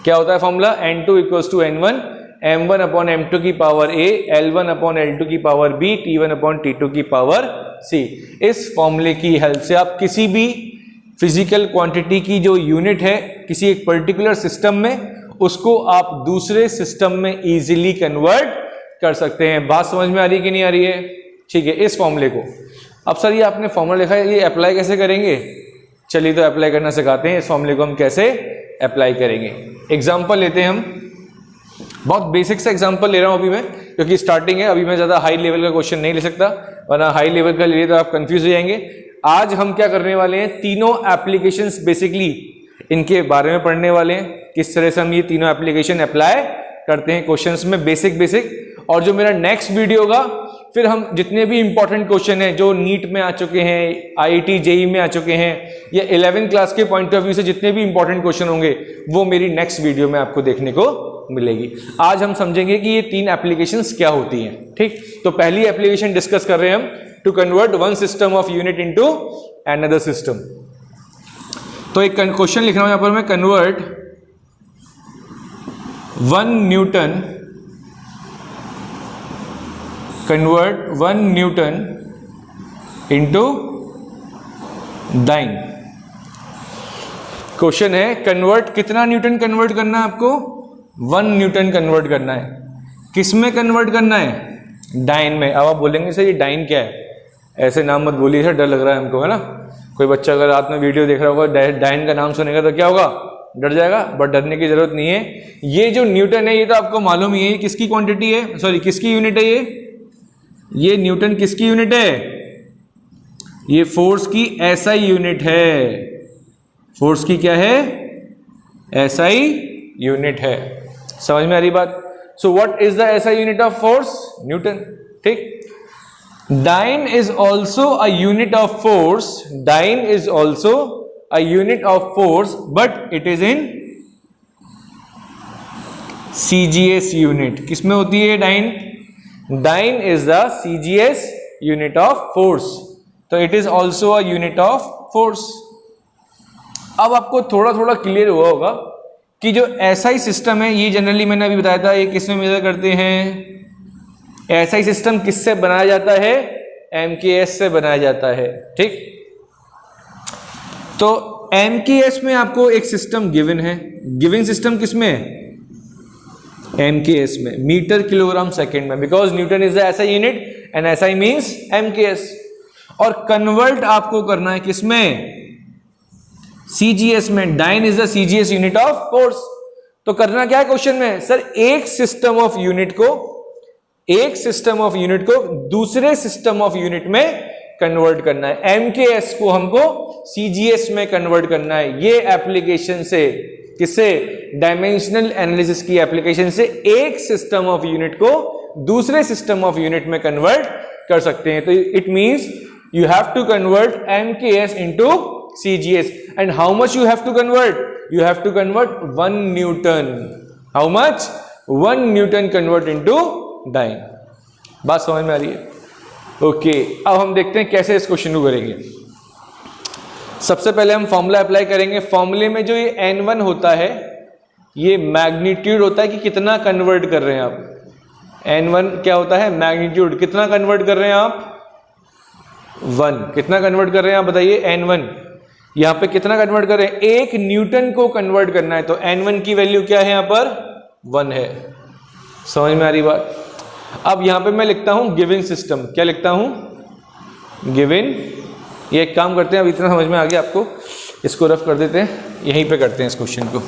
क्या होता है formula, N2 equals to N1 M1 upon M2 की power A, L1 upon L2 की power B, T1 upon T2 की power C। इस फॉर्मूले की हेल्प से आप किसी भी फिजिकल क्वांटिटी की जो यूनिट है किसी एक पर्टिकुलर सिस्टम में, उसको आप दूसरे सिस्टम में इजीली कन्वर्ट कर सकते हैं। बात समझ में आ रही है कि नहीं आ रही है? ठीक है, इस फॉर्मूले को अब सर ये आपने फॉर्मूला लिखा है, ये अप्लाई कैसे करेंगे? चलिए तो अप्लाई करना सिखाते हैं। इस फॉर्मूले को हम कैसे अप्लाई करेंगे, एग्जाम्पल लेते हैं हम। बहुत बेसिक सा एग्जाम्पल ले रहा हूं अभी मैं, क्योंकि स्टार्टिंग है, अभी मैं ज्यादा हाई लेवल का क्वेश्चन नहीं ले सकता, वरना हाई लेवल का लिए तो आप कंफ्यूज हो जाएंगे। आज हम क्या करने वाले हैं, तीनों एप्लीकेशंस बेसिकली इनके बारे में पढ़ने वाले हैं, किस तरह से हम ये तीनों एप्लीकेशन अप्लाई करते हैं क्वेश्चंस में, बेसिक। और जो मेरा नेक्स्ट वीडियो होगा, फिर हम जितने भी इंपॉर्टेंट क्वेश्चन हैं जो नीट में आ चुके हैं, आईआईटी जेईई में आ चुके हैं, या 11th क्लास के पॉइंट ऑफ व्यू से जितने भी इंपॉर्टेंट क्वेश्चन होंगे, वो मेरी नेक्स्ट वीडियो में आपको देखने को मिलेगी। आज हम समझेंगे कि ये 3 एप्लीकेशंस क्या होती हैं। ठीक, तो पहली एप्लीकेशन डिस्कस कर रहे हैं हम, to convert one system of unit into another system. तो एक क्वेश्चन लिख रहा हूं यहां पर मैं, convert 1 newton into dyne. Question है कन्वर्ट, कितना न्यूटन कन्वर्ट करना है आपको, 1 न्यूटन कन्वर्ट करना है। किस में कन्वर्ट करना है, डाइन में। अब आप बोलेंगे सर ये डाइन क्या है, ऐसे नाम मत बोलिए सर, डर लग रहा है हमको, है ना। कोई बच्चा अगर रात में वीडियो देख रहा होगा, डाइन का नाम सुनेगा तो क्या होगा, डर जाएगा। बट डरने की जरूरत नहीं है। ये जो न्यूटन है ये तो आपको मालूम ही है किसकी क्वांटिटी है, सॉरी किसकी यूनिट है, ये न्यूटन किसकी यूनिट है, ये फोर्स की एसआई यूनिट है। फोर्स की क्या है, एसआई यूनिट है। समझ में आ रही बात। So what is the SI unit of force, newton. ठीक, dyne is also a unit of force, dyne is also a unit of force, but it is in CGS unit. किसमें होती है dyne, dyne is the CGS unit of force, तो it is also a unit of force. अब आपको थोड़ा थोड़ा clear हुआ होगा कि जो SI सिस्टम है ये जनरली मैंने अभी बताया था, ये किसमें मेजर करते हैं, SI सिस्टम किससे बनाया जाता है, MKS से बनाया जाता है। ठीक, तो MKS में आपको एक सिस्टम गिवन है, गिवन सिस्टम किसमें है? MKS में, मीटर किलोग्राम सेकेंड में, because newton is the SI unit and SI means MKS। और कन्वर्ट आपको करना है किसमें? CGS में। Dyne is the CGS unit of force. तो करना क्या है क्वेश्चन में? सर एक सिस्टम ऑफ यूनिट को दूसरे सिस्टम ऑफ यूनिट में कन्वर्ट करना है। MKS को हमको CGS में कन्वर्ट करना है। ये एप्लीकेशन से, किससे? डायमेंशनल एनालिसिस की एप्लीकेशन से एक सिस्टम ऑफ यूनिट को दूसरे सिस्टम ऑफ यूनिट में कन्वर्ट कर सकते हैं। तो it means you have to convert MKS into CGS, and how much you have to convert? You have to convert 1 Newton. How much? 1 Newton convert into dyne. बात समझ में आ रही है? ओके, अब हम देखते हैं कैसे इस क्वेश्चन को करेंगे। सबसे पहले हम फॉर्मूला अप्लाई करेंगे। फॉर्मूले में जो ये N1 होता है, ये मैग्नीट्यूड होता है कि कितना कन्वर्ट कर रहे हैं आप। N1 क्या होता है? मैग्नीट्यूड। कितना कन्वर्ट कर रहे हैं आप? 1। कितना कन्वर्ट कर रहे हैं आप बताइए? N1। यहां पे कितना कन्वर्ट कर रहे हैं? 1 न्यूटन को कन्वर्ट करना है। तो N1 की वैल्यू क्या है? यहां पर 1 है। समझ में आ रही बात? अब यहां पे मैं लिखता हूं गिवन सिस्टम। क्या लिखता हूं? गिवन। ये एक काम करते हैं, अब इतना समझ में आ गया आपको, इसको रफ कर देते हैं, यहीं पे करते हैं इस क्वेश्चन को।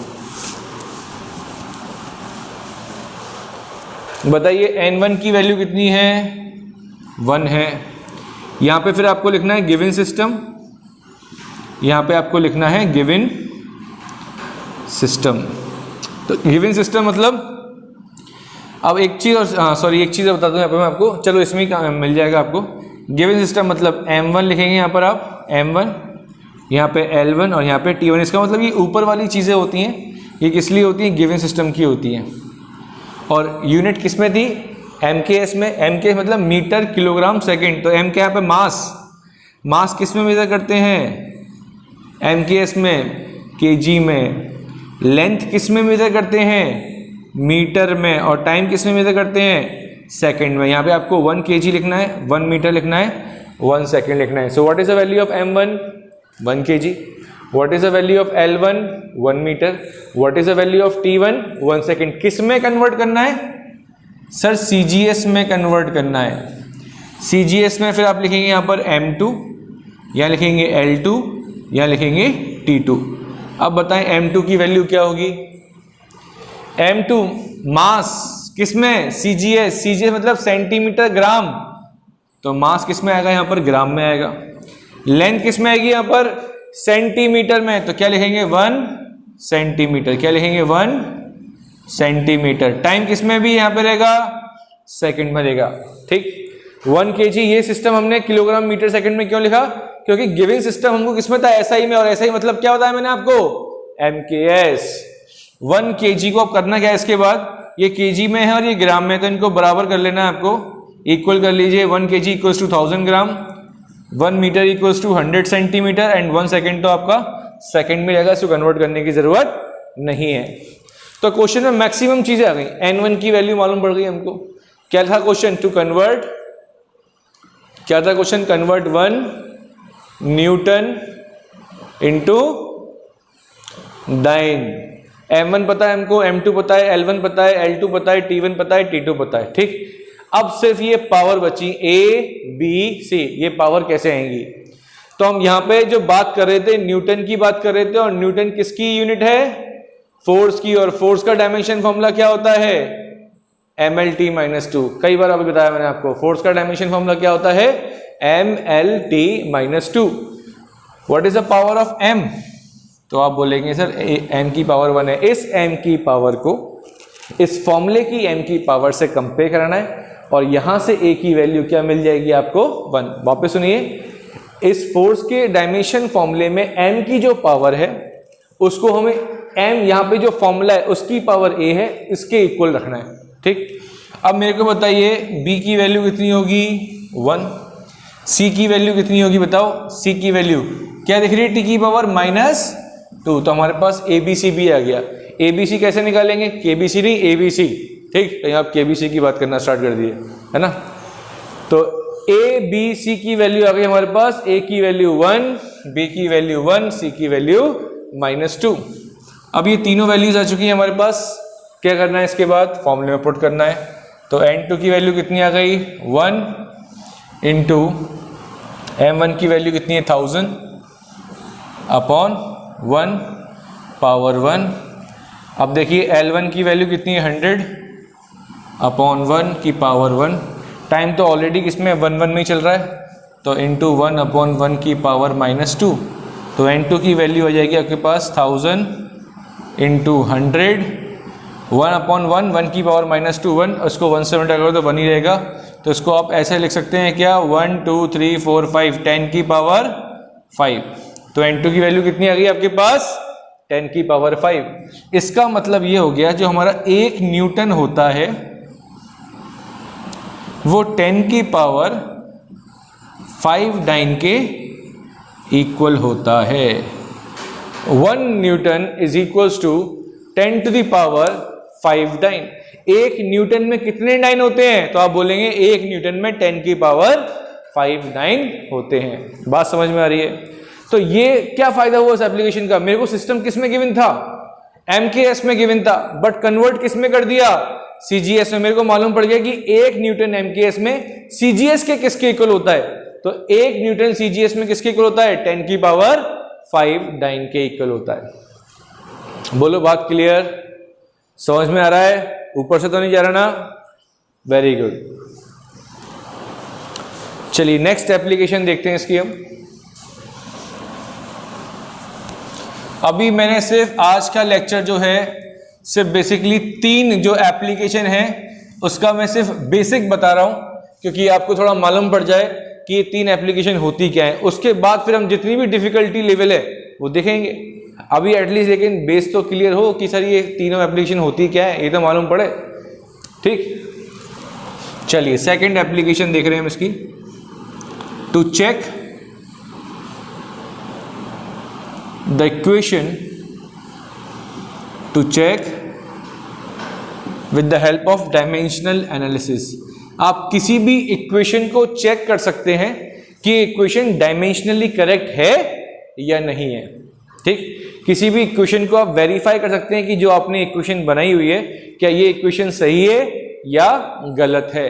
बताइए N1 की वैल्यू कितनी है? 1 है। यहां पे फिर आपको लिखना है गिवन सिस्टम, यहां पे आपको लिखना है गिवन सिस्टम। तो गिवन सिस्टम मतलब, अब एक चीज और, एक चीज बता दूं यहाँ पे मैं आपको, चलो इसमें ही मिल जाएगा आपको। गिवन सिस्टम मतलब M1 लिखेंगे यहाँ पर आप, M1, यहाँ पे L1 और यहाँ पे T1। इसका मतलब ये ऊपर वाली चीज़ें होती हैं, ये किस लिए होती हैं? गिवन सिस्टम की होती हैं। और यूनिट किस में थी? MKS में। MKS मतलब मीटर किलोग्राम सेकेंड। तो M क्या यहाँ पे? मास किस में मेजर करते हैं? MKS में, kg में। लेंथ किस में मेजर करते हैं? मीटर में। और टाइम किस में मेजर करते हैं? सेकंड में। यहाँ पे आपको 1 kg लिखना है, 1 मीटर लिखना है, 1 सेकंड लिखना है। So what is the value of M1? 1 kg। What is the value of L1? 1 metre. What is the value of T1? 1 second. किस में कन्वर्ट करना है? सर CGS में कन्वर्ट करना है। CGS में फिर आप लिखेंगे यहाँ पर M2, यहाँ लिखेंगे L2, यहाँ लिखेंगे T2। अब बताएं M2 की वैल्यू क्या होगी? M2 मास किस में? CGS मतलब सेंटीमीटर ग्राम। तो मास किस में आएगा? यहाँ पर ग्राम में आएगा। लेंथ किस में आएगी? यहाँ पर सेंटीमीटर में। तो क्या लिखेंगे? 1 सेंटीमीटर। क्या लिखेंगे? 1 सेंटीमीटर। टाइम किस में भी यहाँ पे रहेगा? सेकंड में रहेगा। ठीक, 1 kg। ये सिस्टम हमने किलोग्राम मीटर सेकंड में क्यों लिखा? क्योंकि गिवन सिस्टम हमको किसमें था? SI में। और SI मतलब क्या बताया मैंने आपको? MKS। 1 kg को अब करना क्या है इसके बाद? ये kg में है और ये ग्राम में, तो इनको बराबर कर लेना है आपको, इक्वल कर लीजिए। 1 kg equals to 1000 gram, 1 metre equals to 100 centimetre and 1 second तो आपका सेकेंड में रहेगा, इसको कन्वर्ट करने की जरूरत नहीं है। तो क्वेश्चन में मैक्सिमम चीजें आ गई। N1 की वैल्यू मालूम पड़ गई हमको। क्या था क्वेश्चन? टू कन्वर्ट, क्या था question? Convert 1 newton into dyne. M1 पता है हमको, M2 पता है, L1 पता है, L2 पता है, T1 पता है, T2 पता है। ठीक, अब सिर्फ ये पावर बची A, B, C। ये पावर कैसे आएंगी? तो हम यहाँ पे जो बात कर रहे थे, न्यूटन की बात कर रहे थे, और न्यूटन किसकी यूनिट है? फोर्स की। और फोर्स का डायमेंशन फॉर्मूला क्या होता है? MLT-2। कई बार अभी बताया मैंने आपको, फोर्स का डायमेंशन फॉर्मूला क्या होता है? MLT-2। What is the power of M? तो आप बोलेंगे सर M की पावर 1 है। इस M की पावर को इस फॉर्मूले की M की पावर से कंपेयर कराना है, और यहां से A की वैल्यू क्या मिल जाएगी आपको? 1। वापस सुनिए, इस फोर्स के डायमेंशन फॉर्मूले में M की जो पावर है उसको हमें M यहाँ पे जो फॉर्मूला है उसकी पावर A है, इसके इक्वल रखना है। ठीक, अब मेरे को बताइए B की वैल्यू कितनी होगी? 1। C की वैल्यू कितनी होगी बताओ? C की वैल्यू क्या दिख रही है? T की पावर -2। तो हमारे पास ABC भी आ गया। ABC कैसे निकालेंगे? KBC नहीं, ABC। ठीक, तो यहाँ आप KBC की बात करना स्टार्ट कर दिए, है ना? तो ए बी सी की वैल्यू आ गई हमारे पास, ए की वैल्यू 1, बी की वैल्यू 1, सी की वैल्यू -2। अब ये तीनों वैल्यूज आ चुकी हैं हमारे पास। क्या करना है इसके बाद, फॉर्मूले में पुट करना है। तो n2 की वैल्यू कितनी आ गई, 1 इंटू m1 की वैल्यू कितनी है 1000 अपॉन 1 पावर 1। अब देखिए L1 की वैल्यू कितनी है 100 अपॉन 1 की पावर 1। टाइम तो ऑलरेडी किसमें 1 1 में ही चल रहा है, तो इंटू 1 अपॉन 1 की पावर -2। तो n2 की वैल्यू आ जाएगी आपके पास 1000 इंटू 100, 1 अपॉन 1, 1 की पावर -2 1, उसको 1 से मल्टीप्लाई करो तो 1 ही रहेगा। तो इसको आप ऐसे लिख सकते हैं क्या, 1 2 3 4 5, 10 की पावर 5। तो n2 की वैल्यू कितनी आ गई आपके पास, 10 की पावर 5। इसका मतलब ये हो गया जो हमारा 1 न्यूटन होता है वो 10 की पावर 5 डाइन के इक्वल होता है। 1 newton is equals to 10 to the power 5 dyne. 1 newton में कितने डाइन होते हैं, तो आप बोलेंगे 1 न्यूटन में 10 की पावर 5 डाइन होते हैं। बात समझ में आ रही है। तो ये क्या फायदा हुआ इस एप्लीकेशन का, मेरे को सिस्टम किस में गिवन था, MKS में गिवन था, बट कन्वर्ट किस में कर दिया, CGS में। मेरे को मालूम पड़ गया कि 1 न्यूटन MKS में CGS के किसके इक्वल होता है, तो 1 न्यूटन CGS में किसके इक्वल होता है, 10 की पावर 5 डाइन के इक्वल होता है। बोलो बात क्लियर, समझ में आ रहा है, ऊपर से तो नहीं जा रहा ना, वेरी गुड। चलिए नेक्स्ट एप्लीकेशन देखते हैं इसकी हम। अभी मैंने सिर्फ आज का लेक्चर जो है सिर्फ बेसिकली 3 जो एप्लीकेशन है उसका मैं सिर्फ बेसिक बता रहा हूं, क्योंकि आपको थोड़ा मालूम पड़ जाए कि ये 3 एप्लीकेशन होती क्या है। उसके बाद फिर हम जितनी भी डिफिकल्टी लेवल है वो देखेंगे। अभी एटलीस्ट लेकिन बेस तो क्लियर हो कि सर ये तीनों एप्लीकेशन होती क्या है, ये तो मालूम पड़े। ठीक, चलिए सेकंड एप्लीकेशन देख रहे हैं हम इसकी। To check the equation, to check with the help of dimensional analysis. आप किसी भी इक्वेशन को चेक कर सकते हैं कि इक्वेशन डायमेंशनली करेक्ट है या नहीं है। ठीक, किसी भी इक्वेशन को आप वेरीफाई कर सकते हैं कि जो आपने इक्वेशन बनाई हुई है क्या ये इक्वेशन सही है या गलत है।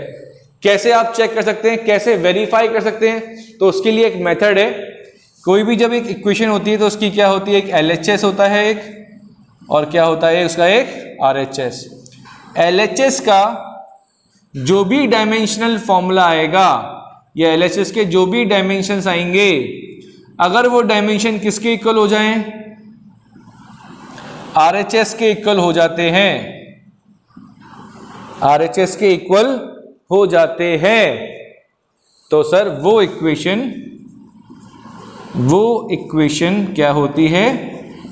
कैसे आप चेक कर सकते हैं, कैसे वेरीफाई कर सकते हैं, तो उसके लिए एक मेथड है। कोई भी जब एक इक्वेशन होती है तो उसकी क्या होती है, एक LHS होता है एक, और क्या होता है उसका एक RHS। LHS का जो भी डायमेंशनल फॉर्मूला आएगा या LHS के जो भी डायमेंशंस आएंगे, अगर वो डायमेंशन किसके इक्वल हो जाएं, RHS के इक्वल हो जाते हैं, RHS के इक्वल हो जाते हैं, तो सर वो इक्वेशन क्या होती है,